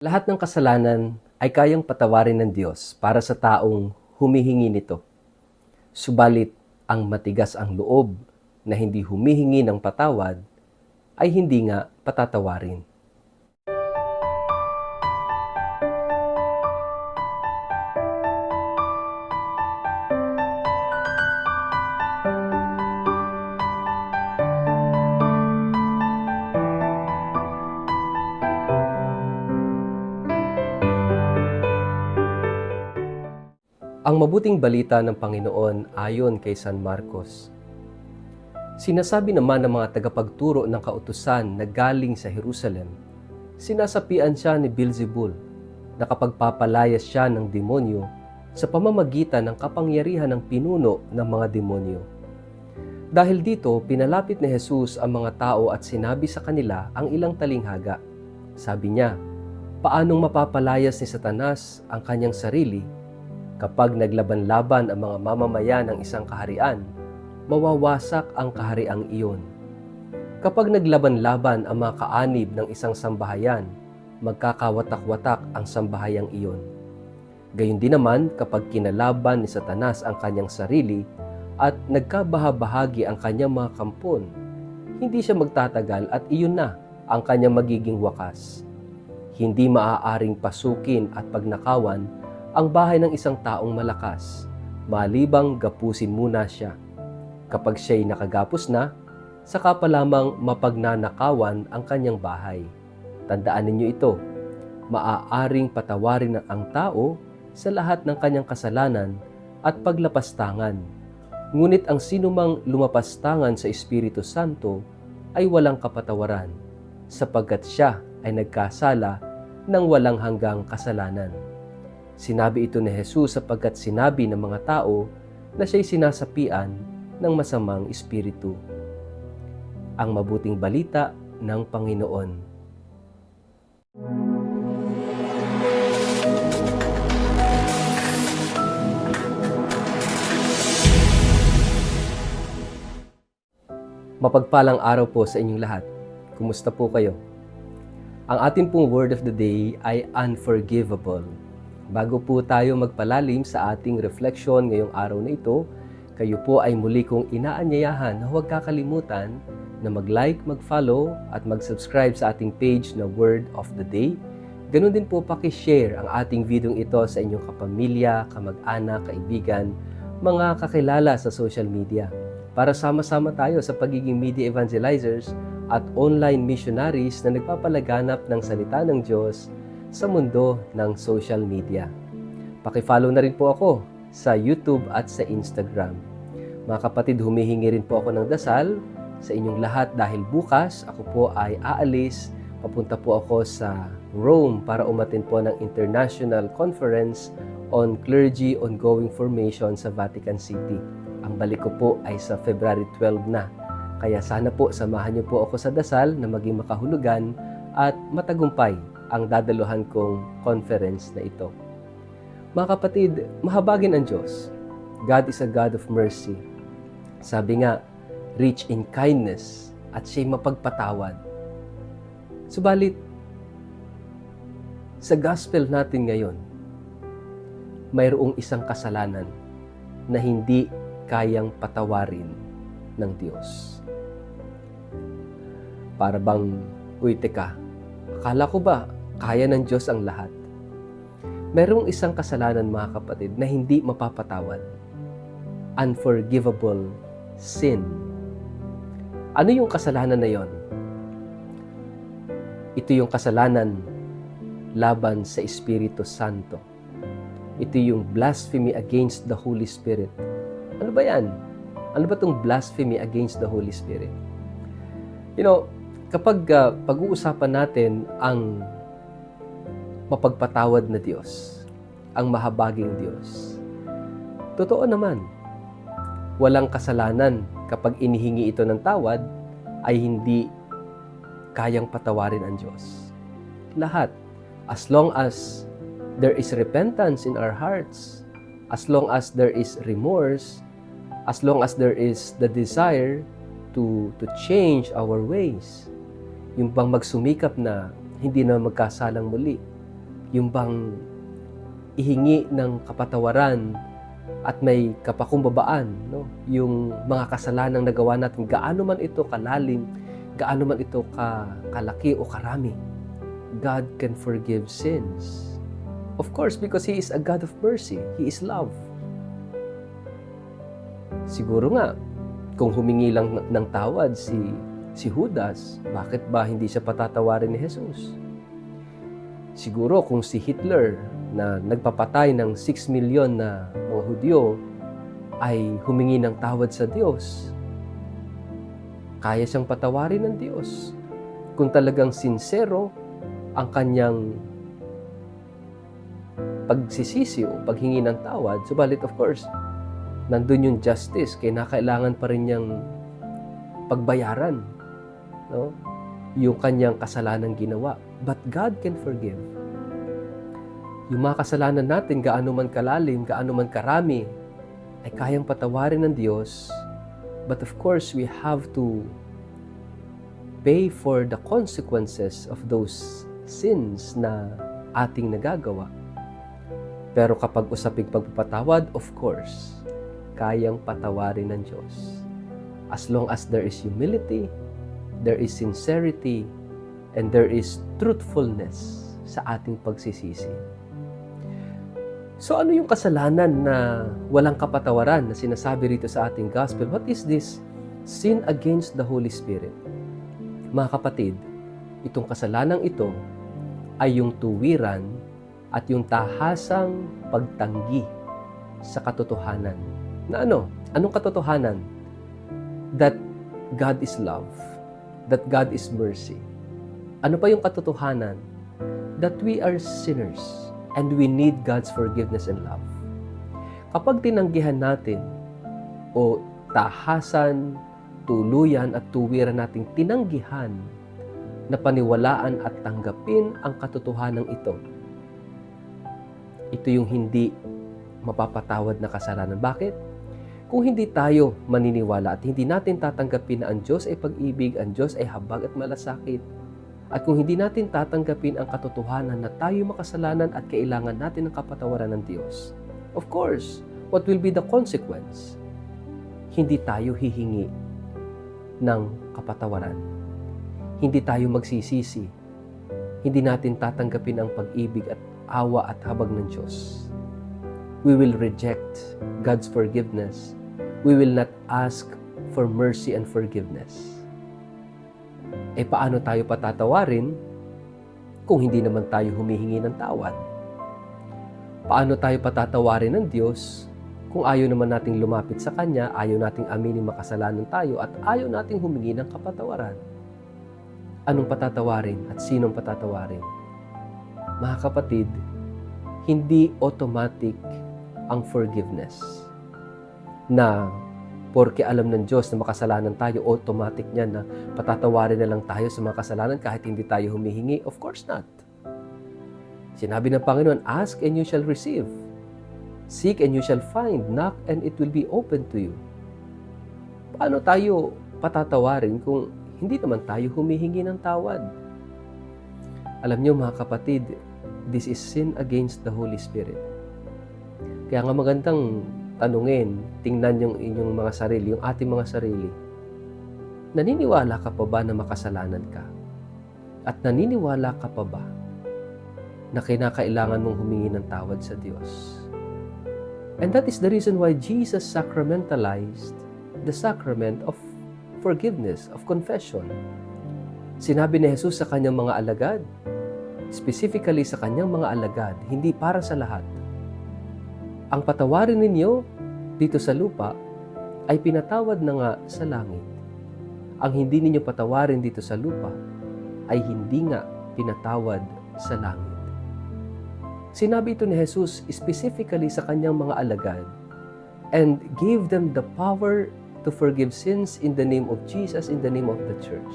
Lahat ng kasalanan ay kayang patawarin ng Diyos para sa taong humihingi nito. Subalit, ang matigas ang loob na hindi humihingi ng patawad ay hindi nga patatawarin. Ang mabuting balita ng Panginoon ayon kay San Marcos. Sinasabi naman ng mga tagapagturo ng kautusan na galing sa Jerusalem, sinasapian siya ni Beelzebul na kapagpapalayas siya ng demonyo sa pamamagitan ng kapangyarihan ng pinuno ng mga demonyo. Dahil dito, pinalapit ni Jesus ang mga tao at sinabi sa kanila ang ilang talinghaga. Sabi niya, paanong mapapalayas ni Satanas ang kanyang sarili? Kapag naglaban-laban ang mga mamamayan ng isang kaharian, mawawasak ang kahariang iyon. Kapag naglaban-laban ang mga kaanib ng isang sambahayan, magkakawatak-watak ang sambahayang iyon. Gayon din naman kapag kinalaban ni Satanas ang kanyang sarili at nagkabahabahagi ang kanyang mga kampon, hindi siya magtatagal at iyon na ang kanyang magiging wakas. Hindi maaaring pasukin at pagnakawan ang bahay ng isang taong malakas, malibang gapusin muna siya. Kapag siya'y nakagapos na, saka pa lamang mapagnanakawan ang kanyang bahay. Tandaan ninyo ito, maaaring patawarin ang tao sa lahat ng kanyang kasalanan at paglapastangan. Ngunit ang sinumang lumapastangan sa Espiritu Santo ay walang kapatawaran, sapagkat siya ay nagkasala ng walang hanggang kasalanan. Sinabi ito ni Jesus sapagkat sinabi ng mga tao na siya'y sinasapian ng masamang espiritu. Ang mabuting balita ng Panginoon. Mapagpalang araw po sa inyong lahat. Kumusta po kayo? Ang ating pong word of the day ay unforgivable. Bago po tayo magpalalim sa ating reflection ngayong araw na ito, kayo po ay muli kong inaanyayahan na huwag kakalimutan na mag-like, mag-follow at mag-subscribe sa ating page na Word of the Day. Ganun din po pakishare ang ating video ito sa inyong kapamilya, kamag-anak, kaibigan, mga kakilala sa social media para sama-sama tayo sa pagiging media evangelizers at online missionaries na nagpapalaganap ng salita ng Diyos sa mundo ng social media. Paki-follow na rin po ako sa YouTube at sa Instagram. Mga kapatid, humihingi rin po ako ng dasal sa inyong lahat dahil bukas ako po ay aalis. Papunta po ako sa Rome para umattend po ng International Conference on Clergy Ongoing Formation sa Vatican City. Ang balik ko po ay sa February 12 na. Kaya sana po samahan niyo po ako sa dasal na maging makahulugan at matagumpay ang dadaluhan kong conference na ito. Mga kapatid, mahabagin ang Diyos. God is a God of mercy. Sabi nga, rich in kindness at siya'y mapagpatawad. Subalit, sa gospel natin ngayon, mayroong isang kasalanan na hindi kayang patawarin ng Diyos. Para bang, uy teka, akala ko ba kaya ng Diyos ang lahat? Merong isang kasalanan mga kapatid na hindi mapapatawad. Unforgivable sin. Ano yung kasalanan na yon? Ito yung kasalanan laban sa Espiritu Santo. Ito yung blasphemy against the Holy Spirit. Ano ba yan? Ano ba itong blasphemy against the Holy Spirit? Kapag pag-uusapan natin ang mapagpatawad na Diyos, ang mahabaging Diyos, totoo naman, walang kasalanan kapag inihingi ito ng tawad ay hindi kayang patawarin ang Diyos. Lahat, as long as there is repentance in our hearts, as long as there is remorse, as long as there is the desire to change our ways, yung bang magsumikap na hindi na magkasalang muli, Yung bang ihingi ng kapatawaran at may kapakumbabaan, no? Yung mga kasalanang nagawa natin, gaano man ito kalalim, gaano man ito kalaki o karami, God can forgive sins. Of course, because He is a God of mercy. He is love. Siguro nga, kung humingi lang ng tawad si Judas, bakit ba hindi siya patatawarin ni Jesus? Siguro kung si Hitler na nagpapatay ng 6 million na mga Hudyo ay humingi ng tawad sa Diyos, kaya siyang patawarin ng Diyos. Kung talagang sincero ang kanyang pagsisisi o paghingi ng tawad, subalit of course, nandun yung justice, kaya kailangan pa rin niyang pagbayaran, no? Yung kanyang kasalanang ginawa. But God can forgive. Yung mga kasalanan natin, gaano man kalalim, gaano man karami, ay kayang patawarin ng Diyos. But of course, we have to pay for the consequences of those sins na ating nagagawa. Pero kapag usaping pagpapatawad, of course, kayang patawarin ng Diyos. As long as there is humility, there is sincerity, and there is truthfulness sa ating pagsisisi. So ano yung kasalanan na walang kapatawaran na sinasabi rito sa ating gospel? What is this? Sin against the Holy Spirit. Mga kapatid, itong kasalanang ito ay yung tuwiran at yung tahasang pagtanggi sa katotohanan. Na ano? Anong katotohanan? That God is love. That God is mercy. Ano pa yung katotohanan? That we are sinners and we need God's forgiveness and love. Kapag tinanggihan natin o tahasan, tuluyan at tuwiran nating tinanggihan na paniwalaan at tanggapin ang katotohanan ito, ito yung hindi mapapatawad na kasalanan. Bakit? Kung hindi tayo maniniwala at hindi natin tatanggapin na ang Diyos ay pag-ibig, ang Diyos ay habag at malasakit, at kung hindi natin tatanggapin ang katotohanan na tayo makasalanan at kailangan natin ng kapatawaran ng Diyos, of course, what will be the consequence? Hindi tayo hihingi ng kapatawaran. Hindi tayo magsisisi. Hindi natin tatanggapin ang pag-ibig at awa at habag ng Diyos. We will reject God's forgiveness. We will not ask for mercy and forgiveness. Paano tayo patatawarin kung hindi naman tayo humihingi ng tawad? Paano tayo patatawarin ng Diyos kung ayaw naman nating lumapit sa Kanya, ayaw nating aminin makasalanan tayo, at ayaw nating humingi ng kapatawaran? Anong patatawarin at sinong patatawarin? Mga kapatid, hindi automatic ang forgiveness na porke alam ng Diyos na makasalanan tayo, automatic niyan na patatawarin na lang tayo sa mga kasalanan kahit hindi tayo humihingi. Of course not. Sinabi ng Panginoon, ask and you shall receive. Seek and you shall find. Knock and it will be open to you. Paano tayo patatawarin kung hindi naman tayo humihingi ng tawad? Alam niyo mga kapatid, this is sin against the Holy Spirit. Kaya nga magandang tanungin, tingnan yung inyong mga sarili, yung ating mga sarili. Naniniwala ka pa ba na makasalanan ka? At naniniwala ka pa ba na kinakailangan mong humingi ng tawad sa Diyos? And that is the reason why Jesus sacramentalized the sacrament of forgiveness, of confession. Sinabi ni Jesus sa kanyang mga alagad, specifically sa kanyang mga alagad, hindi para sa lahat. Ang patawarin ninyo dito sa lupa ay pinatawad na nga sa langit. Ang hindi ninyo patawarin dito sa lupa ay hindi nga pinatawad sa langit. Sinabi ito ni Jesus specifically sa kanyang mga alagad and gave them the power to forgive sins in the name of Jesus, in the name of the church.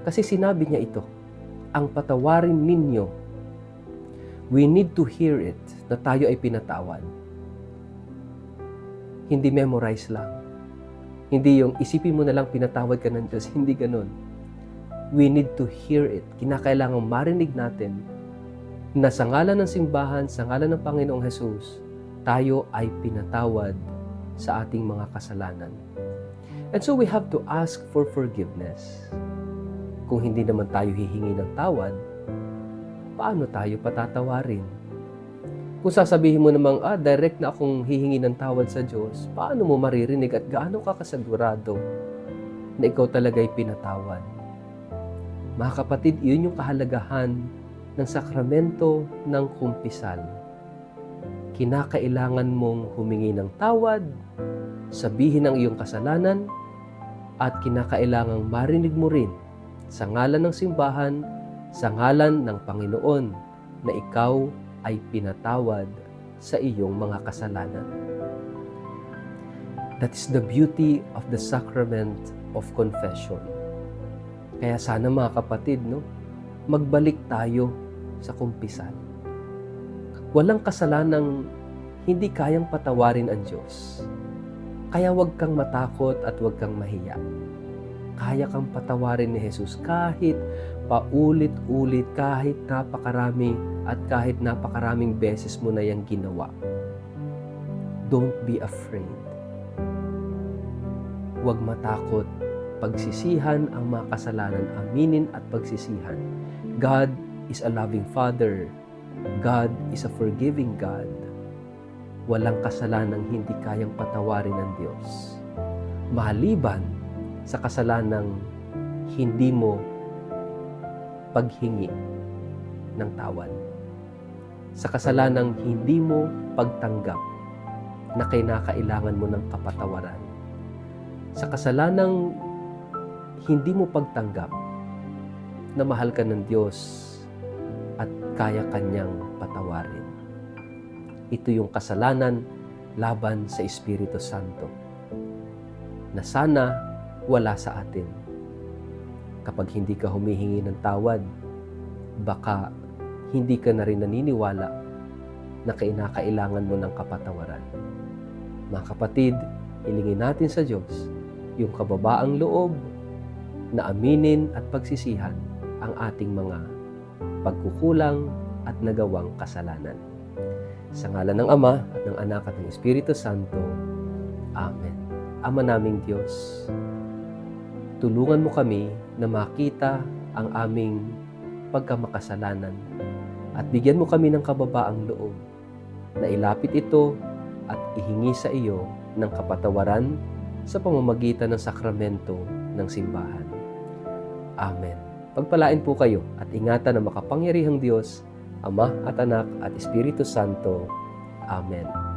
Kasi sinabi niya ito, ang patawarin ninyo, we need to hear it, na tayo ay pinatawad. Hindi memorize lang. Hindi yung isipin mo na lang pinatawad ka ng Diyos. Hindi ganun. We need to hear it. Kinakailangan marinig natin na sa ngalan ng simbahan, sa ngalan ng Panginoong Hesus, tayo ay pinatawad sa ating mga kasalanan. And so we have to ask for forgiveness. Kung hindi naman tayo hihingi ng tawad, paano tayo patatawarin? Kung sasabihin mo namang, direct na akong hihingi ng tawad sa Diyos, paano mo maririnig at gaano ka kasigurado na ikaw talaga'y pinatawad? Mga kapatid, iyon yung kahalagahan ng sakramento ng kumpisal. Kinakailangan mong humingi ng tawad, sabihin ang iyong kasalanan, at kinakailangang marinig mo rin sa ngalan ng simbahan, sa ngalan ng Panginoon, na ikaw ay pinatawad sa iyong mga kasalanan. That is the beauty of the sacrament of confession. Kaya sana mga kapatid, magbalik tayo sa kumpisal. Walang kasalanang hindi kayang patawarin ang Diyos. Kaya huwag kang matakot at huwag kang mahiya. Kaya kang patawarin ni Jesus kahit paulit-ulit, kahit napakarami at kahit napakaraming beses mo na yang ginawa. Don't be afraid. Huwag matakot. Pagsisihan ang mga kasalanan, aminin at pagsisihan. God is a loving Father. God is a forgiving God. Walang kasalanang hindi kayang patawarin ng Diyos. Maliban sa kasalanang hindi mo paghingi ng tawad. Sa kasalanang hindi mo pagtanggap na kinakailangan mo ng kapatawaran. Sa kasalanang hindi mo pagtanggap na mahal ka ng Diyos at kaya Kanyang patawarin. Ito yung kasalanan laban sa Espiritu Santo na sana wala sa atin. Kapag hindi ka humihingi ng tawad, baka hindi ka na rin naniniwala na kinakailangan mo ng kapatawaran. Mga kapatid, hilingin natin sa Diyos yung kababaang loob na aminin at pagsisihan ang ating mga pagkukulang at nagawang kasalanan. Sa ngalan ng Ama at ng Anak at ng Espiritu Santo. Amen. Ama naming Diyos, tulungan mo kami na makita ang aming pagkamakasalanan at bigyan mo kami ng kababaang loob na ilapit ito at ihingi sa iyo ng kapatawaran sa pamamagitan ng sakramento ng simbahan. Amen. Pagpalain po kayo at ingatan ng makapangyarihang Diyos, Ama at Anak at Espiritu Santo. Amen.